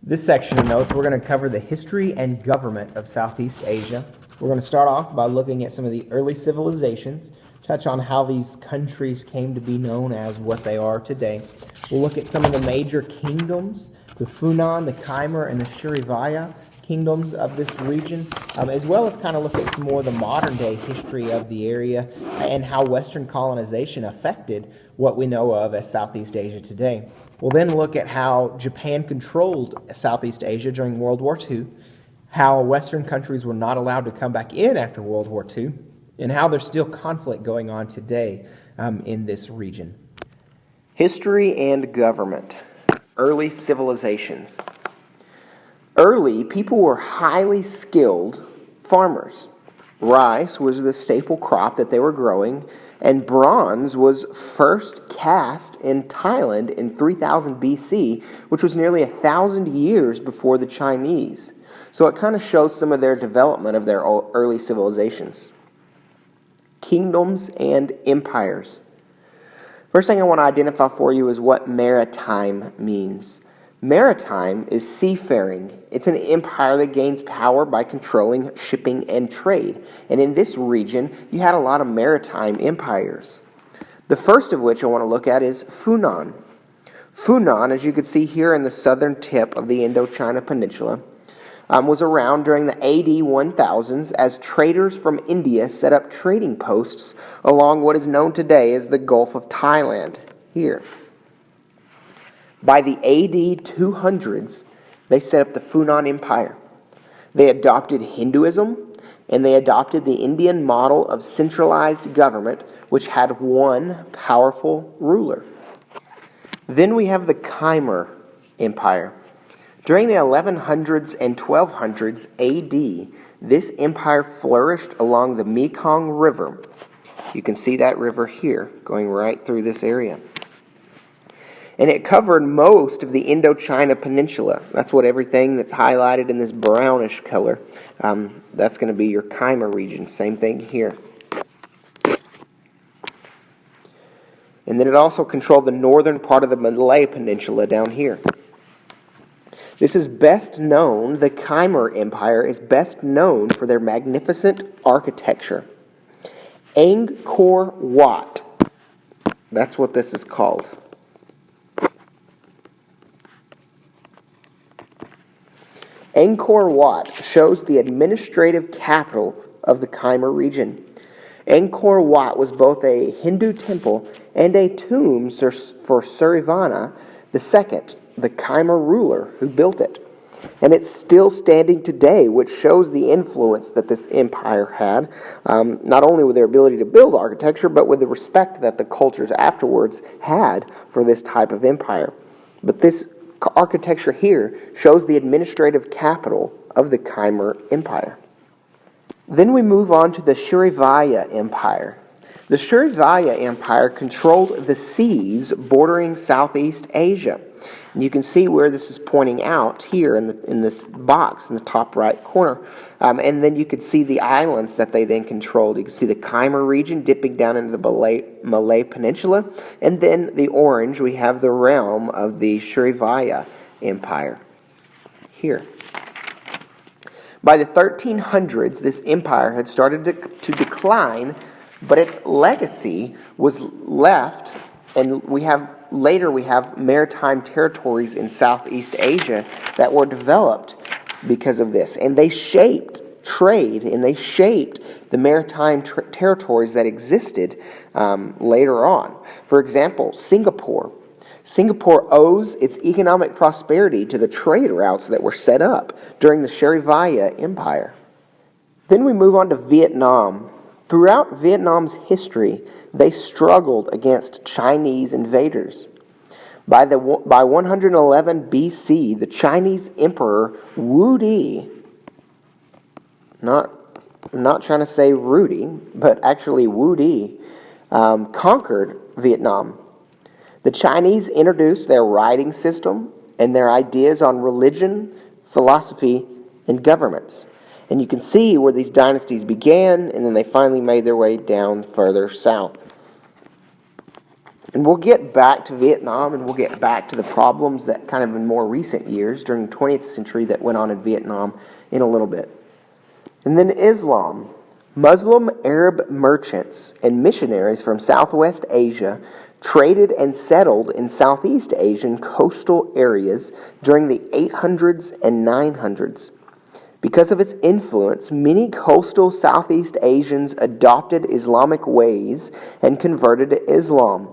This section of notes, we're going to cover the history and government of Southeast Asia. We're going to start off by looking at some of the early civilizations, touch on how these countries came to be known as what they are today. We'll look at some of the major kingdoms, the Funan, the Khmer, and the Srivijaya kingdoms of this region, as well as kind of look at some more of the modern day history of the area and how Western colonization affected what we know of as Southeast Asia today. We'll then look at how Japan controlled Southeast Asia during World War II, how Western countries were not allowed to come back in after World War II, and how there's still conflict going on today in this region. History and government. Early civilizations. Early, people were highly skilled farmers. Rice was the staple crop that they were growing, and bronze was first cast in Thailand in 3000 BC, which was nearly 1,000 years before the Chinese. So it kind of shows some of their development of their early civilizations. Kingdoms and empires. First thing I want to identify for you is what maritime means. Maritime is seafaring. It's an empire that gains power by controlling shipping and trade. And in this region, you had a lot of maritime empires. The first of which I want to look at is Funan. Funan, as you can see here in the southern tip of the Indochina Peninsula, was around during the AD 1000s as traders from India set up trading posts along what is known today as the Gulf of Thailand here. By the AD 200s, they set up the Funan Empire. They adopted Hinduism, and they adopted the Indian model of centralized government, which had one powerful ruler. Then we have the Khmer Empire. During the 1100s and 1200s AD, this empire flourished along the Mekong River. You can see that river here, going right through this area. And it covered most of the Indochina Peninsula. That's what everything that's highlighted in this brownish color, that's going to be your Khmer region. Same thing here. And then it also controlled the northern part of the Malay Peninsula down here. This is best known, the Khmer Empire is best known for their magnificent architecture. Angkor Wat, that's what this is called. Angkor Wat shows the administrative capital of the Khmer region. Angkor Wat was both a Hindu temple and a tomb for Suryavarman II, the Khmer ruler who built it. And it's still standing today, which shows the influence that this empire had, not only with their ability to build architecture, but with the respect that the cultures afterwards had for this type of empire. But this architecture here shows the administrative capital of the Khmer Empire. Then we move on to the Srivijaya Empire. The Srivijaya Empire controlled the seas bordering Southeast Asia. And you can see where this is pointing out here in this box in the top right corner. And then you could see the islands that they then controlled. You can see the Khmer region dipping down into the Malay Peninsula. And then the orange, we have the realm of the Srivijaya Empire here. By the 1300s, this empire had started to decline, but its legacy was left, and we have maritime territories in Southeast Asia that were developed because of this. And they shaped trade, and they shaped the maritime territories that existed later on. For example, Singapore. Singapore owes its economic prosperity to the trade routes that were set up during the Srivijaya Empire. Then we move on to Vietnam. Throughout Vietnam's history, they struggled against Chinese invaders. By 111 BC, the Chinese emperor Wu Di, I'm not trying to say Rudy, but actually Wu Di, conquered Vietnam. The Chinese introduced their writing system and their ideas on religion, philosophy, and governments. And you can see where these dynasties began, and then they finally made their way down further south. And we'll get back to Vietnam, and we'll get back to the problems that kind of in more recent years during the 20th century that went on in Vietnam in a little bit. And then Islam. Muslim Arab merchants and missionaries from Southwest Asia traded and settled in Southeast Asian coastal areas during the 800s and 900s. Because of its influence, many coastal Southeast Asians adopted Islamic ways and converted to Islam.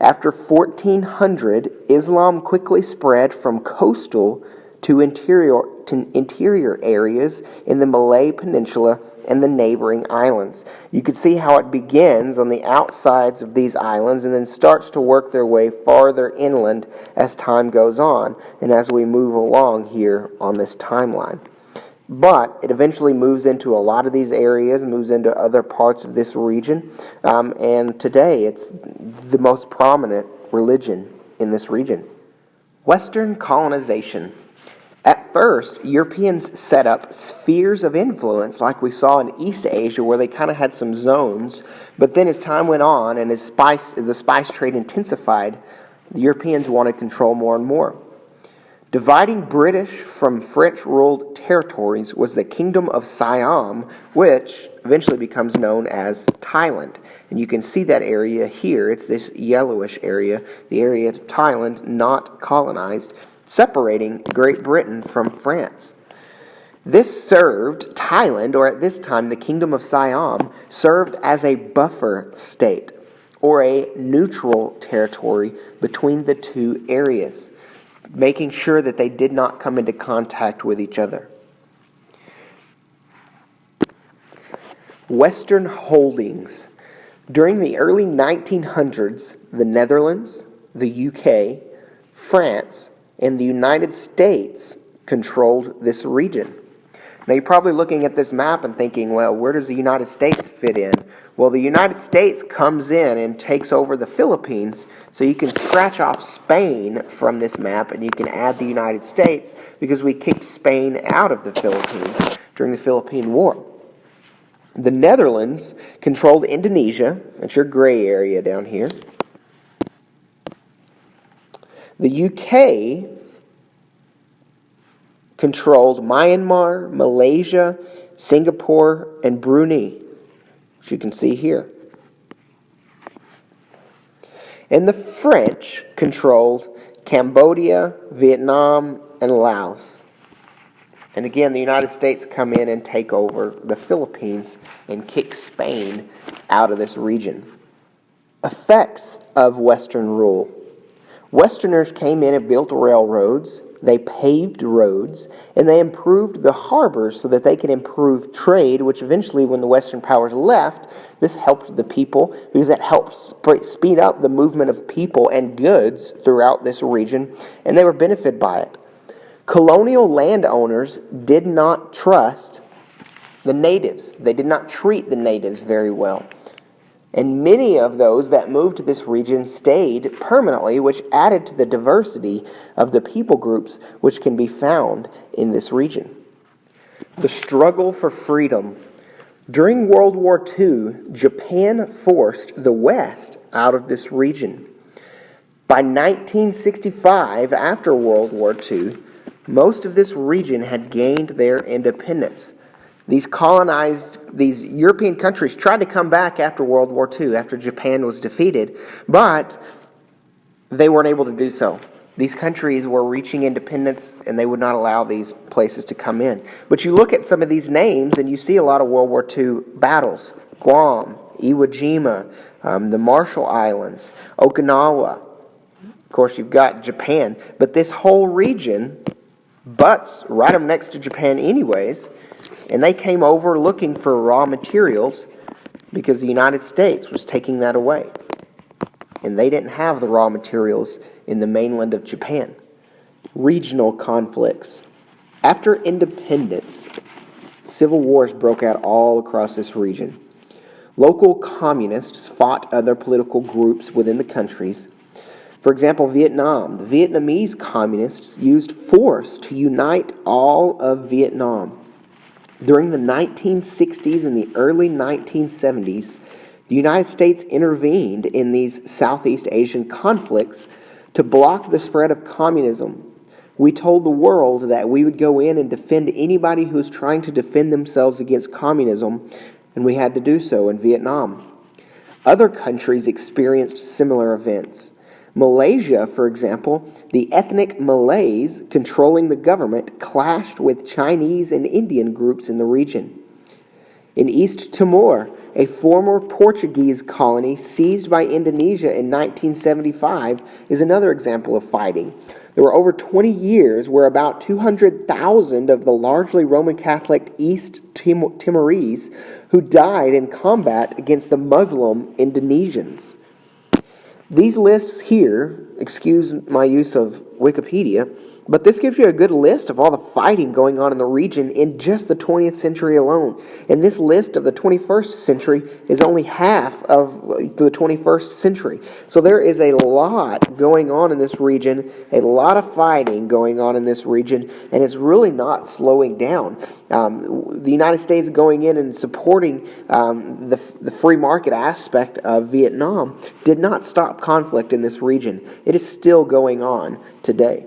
After 1400, Islam quickly spread from coastal to interior areas in the Malay Peninsula and the neighboring islands. You can see how it begins on the outsides of these islands and then starts to work their way farther inland as time goes on and as we move along here on this timeline. But it eventually moves into a lot of these areas, moves into other parts of this region, and today it's the most prominent religion in this region. Western colonization. At first, Europeans set up spheres of influence like we saw in East Asia where they kind of had some zones, but then as time went on and as the spice trade intensified, the Europeans wanted control more and more. Dividing British from French-ruled territories was the Kingdom of Siam, which eventually becomes known as Thailand. And you can see that area here. It's this yellowish area, the area of Thailand not colonized, separating Great Britain from France. This served Thailand, or at this time the Kingdom of Siam, served as a buffer state, or a neutral territory between the two areas, making sure that they did not come into contact with each other. Western holdings. During the early 1900s, the Netherlands, the UK, France, and the United States controlled this region. Now you're probably looking at this map and thinking, well, where does the United States fit in? Well, the United States comes in and takes over the Philippines, so you can scratch off Spain from this map and you can add the United States because we kicked Spain out of the Philippines during the Philippine War. The Netherlands controlled Indonesia, that's your gray area down here. The UK controlled Myanmar, Malaysia, Singapore, and Brunei, which you can see here. And the French controlled Cambodia, Vietnam, and Laos. And again, the United States come in and take over the Philippines and kick Spain out of this region. Effects of Western rule. Westerners came in and built railroads, they paved roads, and they improved the harbors so that they could improve trade, which eventually, when the Western powers left, this helped the people because it helped speed up the movement of people and goods throughout this region, and they were benefited by it. Colonial landowners did not trust the natives. They did not treat the natives very well. And many of those that moved to this region stayed permanently, which added to the diversity of the people groups which can be found in this region. The struggle for freedom. During World War II, Japan forced the West out of this region. By 1965, after World War II, most of this region had gained their independence. These European countries tried to come back after World War II, after Japan was defeated, but they weren't able to do so. These countries were reaching independence, and they would not allow these places to come in. But you look at some of these names, and you see a lot of World War II battles. Guam, Iwo Jima, the Marshall Islands, Okinawa. Of course, you've got Japan. But this whole region butts right up next to Japan anyways. And they came over looking for raw materials because the United States was taking that away. And they didn't have the raw materials in the mainland of Japan. Regional conflicts. After independence, civil wars broke out all across this region. Local communists fought other political groups within the countries. For example, Vietnam. The Vietnamese communists used force to unite all of Vietnam. During the 1960s and the early 1970s, The United States intervened in these Southeast Asian conflicts to block the spread of communism. We told the world that we would go in and defend anybody who was trying to defend themselves against communism, and we had to do so in Vietnam. Other countries experienced similar events. Malaysia, for example, the ethnic Malays controlling the government clashed with Chinese and Indian groups in the region. In East Timor, a former Portuguese colony seized by Indonesia in 1975 is another example of fighting. There were over 20 years where about 200,000 of the largely Roman Catholic East Timorese who died in combat against the Muslim Indonesians. These lists here, excuse my use of Wikipedia, but this gives you a good list of all the fighting going on in the region in just the 20th century alone. And this list of the 21st century is only half of the 21st century. So there is a lot going on in this region, a lot of fighting going on in this region, and it's really not slowing down. The United States going in and supporting the free market aspect of Vietnam did not stop conflict in this region. It is still going on today.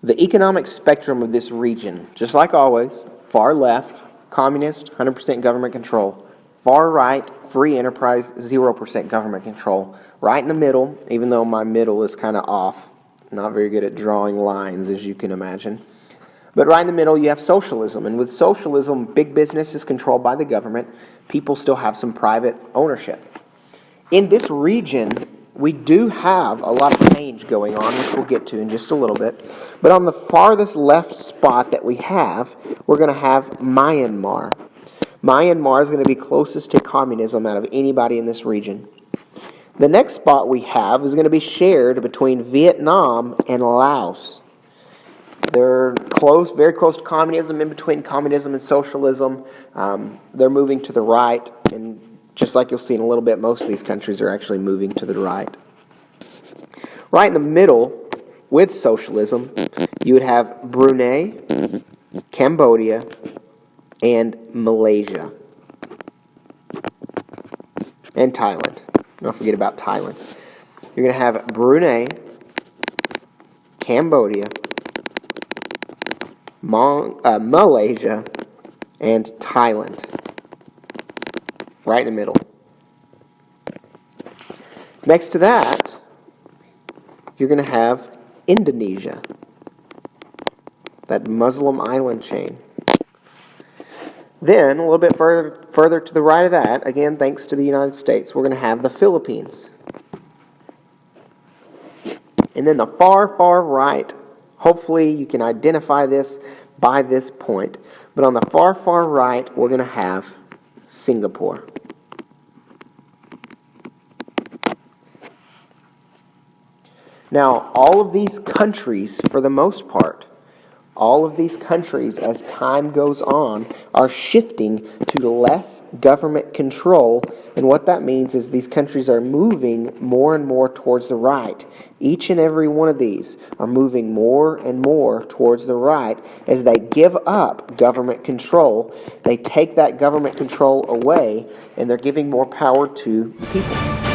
The economic spectrum of this region, just like always, far left, communist, 100% government control. Far right, free enterprise, 0% government control. Right in the middle, even though my middle is kind of off, not very good at drawing lines, as you can imagine. But right in the middle, you have socialism. And with socialism, big business is controlled by the government. People still have some private ownership. In this region, we do have a lot of change going on, which we'll get to in just a little bit. But on the farthest left spot that we have, we're going to have Myanmar. Myanmar is going to be closest to communism out of anybody in this region. The next spot we have is going to be shared between Vietnam and Laos. They're close, very close to communism, in between communism and socialism. They're moving to the right, and just like you'll see in a little bit, most of these countries are actually moving to the right. Right in the middle, with socialism, you would have Brunei, Cambodia, and Malaysia. And Thailand. Don't forget about Thailand. You're going to have Brunei, Cambodia, Malaysia, and Thailand. Right in the middle. Next to that, you're going to have Indonesia, that Muslim island chain. Then, a little bit further to the right of that, again, thanks to the United States, we're going to have the Philippines. And then the far, far right, hopefully you can identify this by this point, but on the far, far right, we're going to have Singapore. Now, all of these countries, for the most part, all of these countries, as time goes on, are shifting to less government control. And what that means is these countries are moving more and more towards the right. Each and every one of these are moving more and more towards the right as they give up government control. They take that government control away, and they're giving more power to the people.